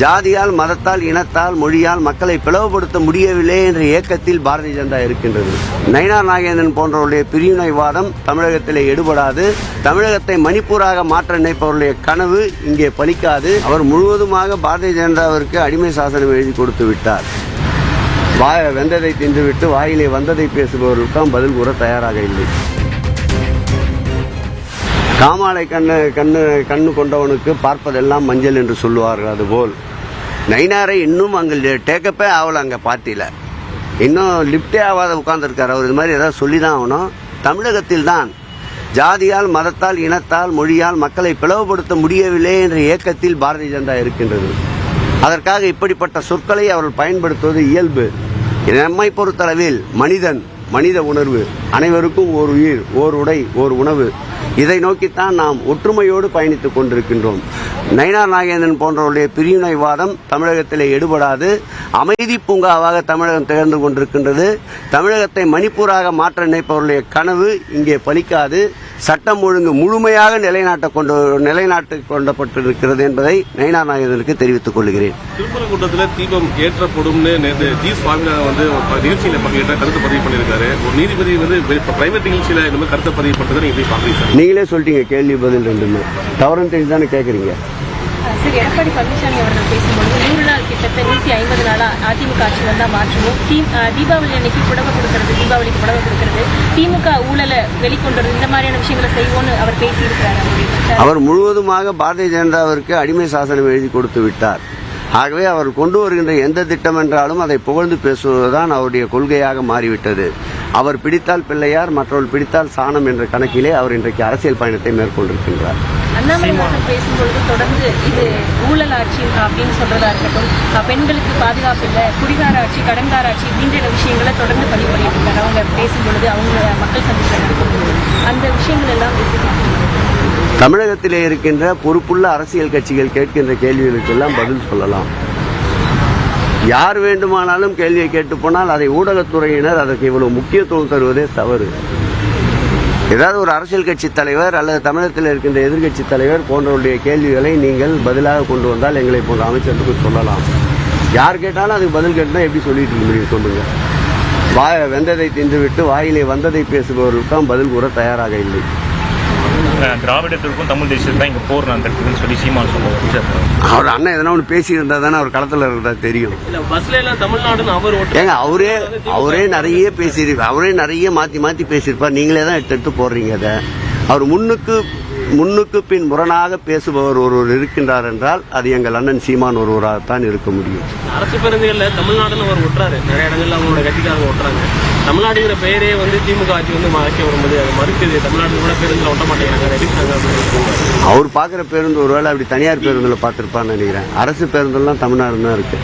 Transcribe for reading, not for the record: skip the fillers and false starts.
ஜாதியால், மதத்தால், இனத்தால், மொழியால் மக்களை பிளவுபடுத்த முடியவில்லை என்ற இயக்கத்தில் பாரதிய ஜனதா இருக்கின்றது. நயினார் நாகேந்திரன் போன்றவருடைய பிரிவினைவாதம் தமிழகத்திலே எடுபடாது. தமிழகத்தை மணிப்பூராக மாற்ற நினைப்பவருடைய கனவு இங்கே பலிக்காது. அவர் முழுவதுமாக பாரதிய ஜனதாவிற்கு அடிமை சாசனம் எழுதி கொடுத்து விட்டார். வெந்ததை தின்றுவிட்டு வாயிலே வந்ததை பேசுபவர்களுக்கும் பதில் கூற தயாராக இல்லை. காமாலை கண்ணு கொண்டவனுக்கு பார்ப்பதெல்லாம் மஞ்சள் என்று சொல்லுவார்கள். அதுபோல் நயினாரை இன்னும் அங்கே டேக்கப்பே ஆகல. அங்கே பார்ட்டியில் இன்னும் லிப்டே ஆகாத உட்கார்ந்துருக்கார். அவர் இது மாதிரி ஏதாவது சொல்லி தான் ஆகணும். தமிழகத்தில் தான் ஜாதியால், மதத்தால், இனத்தால், மொழியால் மக்களை பிளவுபடுத்த முடியவில்லை என்ற இயக்கத்தில் பாரதிய ஜனதா இருக்கின்றது. அதற்காக இப்படிப்பட்ட சொற்களை அவர்கள் பயன்படுத்துவது இயல்பு. நம்மை பொறுத்தளவில் மனித உணர்வு, அனைவருக்கும் ஓர் உயிர், ஓர் உடை, ஓர் உணவு, இதை நோக்கித்தான் நாம் ஒற்றுமையோடு பயணித்துக் கொண்டிருக்கின்றோம். நயினார் நாகேந்திரன் போன்றவருடைய பிரிவினைவாதம் தமிழகத்திலே எடுபடாது. அமைதி பூங்காவாக தமிழகம் திகழ்ந்து கொண்டிருக்கின்றது. தமிழகத்தை மணிப்பூராக மாற்ற நினைப்பவருடைய கனவு இங்கே பலிக்காது. சட்டம் ஒழுங்கு முழுமையாக நிலைநாட்டு கொண்டப்பட்டிருக்கிறது என்பதை நயினார் நாகேந்திரனுக்கு தெரிவித்துக் கொள்கிறேன். திருப்பரங்குன்றத்தில் தீபம் ஏற்றப்படும் ஜி சுவாமிநாதன் வந்து நிகழ்ச்சியில பங்கேற்ற கருத்து பதிவு பண்ணியிருக்காரு. ஒரு நீதிபதி வந்து பிரைவேட் நிகழ்ச்சியில இந்த மாதிரி கருத்தை பதிவு பண்றதை நீங்க பாக்குறீங்க. நீங்களே சொல்லிட்டீங்க கேள்வி பதில் ரெண்டுமே தவறுன்னு தெரிஞ்சு தானே கேட்குறீங்க. சார், எடப்பாடி பழனிசாமி அவர்கள் பேசும்போது 100 நாள் திட்டத்தை 150 நாளா அதிமுக ஆட்சி வந்தா மாற்றணும், தீபாவளி அன்னைக்கு புடவை கொடுக்கறது, தீபாவளிக்கு புடவை கொடுக்கறது, திமுக ஊழலை வெளிக்கொண்டு இந்த மாதிரியான விஷயங்களை செய்வோம்னு அவர் பேசியிருக்கிறார். அவர் முழுவதுமாக பாரதிய ஜனதாவிற்கு அடிமை சாசனம் எழுதி கொடுத்து விட்டார். ஆகவே அவர் கொண்டு வருகின்ற எந்த திட்டம் என்றாலும் அதை புகழ்ந்து பேசுவதுதான் அவருடைய கொள்கையாக மாறிவிட்டது. அவர் பிடித்தால் பிள்ளையார், மற்றவர்கள் பிடித்தால் சாணம் என்ற கணக்கிலே அவர் இன்றைக்கு அரசியல் பயணத்தை மேற்கொண்டிருக்கின்றார். அண்ணாமலை பேசும்பொழுது தொடர்ந்து இது ஊழல் ஆட்சி அப்படின்னு சொல்றதா இருக்கட்டும், பெண்களுக்கு பாதுகாப்பு இல்லை, குடிகார ஆட்சி, கடன்கார ஆட்சி இப்படின்ற விஷயங்களை தொடர்ந்து பதிவு பண்ணிட்டு இருக்காரு. அவங்க பேசும்பொழுது அவங்க மக்கள் சந்திப்பில் நடக்கும்போது அந்த விஷயங்கள் எல்லாம் தமிழகத்திலே இருக்கின்ற பொறுப்புள்ள அரசியல் கட்சிகள் கேட்கின்ற கேள்விகளுக்கெல்லாம் பதில் சொல்லலாம். யார் வேண்டுமானாலும் கேள்வியை கேட்டு போனால் அதை ஊடகத்துறையினர் அதற்கு இவ்வளவு முக்கியத்துவம் தருவதே தவறு. ஏதாவது ஒரு அரசியல் கட்சி தலைவர் அல்லது தமிழகத்தில் இருக்கின்ற எதிர்கட்சி தலைவர் போன்றவருடைய கேள்விகளை நீங்கள் பதிலாக கொண்டு வந்தால் எங்களை போன்ற அமைச்சருக்கு சொல்லலாம். யார் கேட்டாலும் அதுக்கு பதில் கேட்டால் எப்படி சொல்லிட்டு இருக்க முடியும் சொல்லுங்க. வெந்ததை தின்றுவிட்டு வாயிலே வந்ததை பேசுபவர்களுக்கும் பதில் கூற தயாராக இல்லை. திராவிடத்திற்கும் தமிழ் தேசியத்துக்கும் இங்கே போர் நடக்குதுன்னு சொல்லி சீமான் சொல்லுவாங்க. அவர் அண்ணன் எதனா ஒன்று பேசியிருந்தா தானே அவர் களத்தில் இருக்கிறதா தெரியும். ஏங்க அவரே நிறைய பேசியிருப்பார். அவரே நிறைய மாற்றி பேசியிருப்பார். நீங்களே தான் எடுத்து போடுறீங்க. அதை அவர் முன்னுக்கு பின் முரணாக பேசுபவர் ஒருவர் இருக்கின்றார் என்றால் அது எங்கள் அண்ணன் சீமான் ஒருவராகத்தான் இருக்க முடியும். அரசு பேருந்துகளில் தமிழ்நாடுன்னு அவர் ஒட்டுறாரு. நிறைய இடங்கள்ல அவங்களோட கட்சிக்காரங்க ஒட்டுறாங்க. தமிழ்நாடுங்கிற பெயரே வந்து திமுக ஆட்சி வந்து ஆட்சி வரும்போது அது மறுக்குது. தமிழ்நாடு கூட பேருந்துல ஒட்ட மாட்டேங்கிறாங்க. அவர் பார்க்குற பேருந்து ஒருவேளை அப்படி தனியார் பேருந்துல பார்த்துருப்பான்னு நினைக்கிறேன். அரசு பேருந்துலாம் தமிழ்நாடு தான் இருக்கு.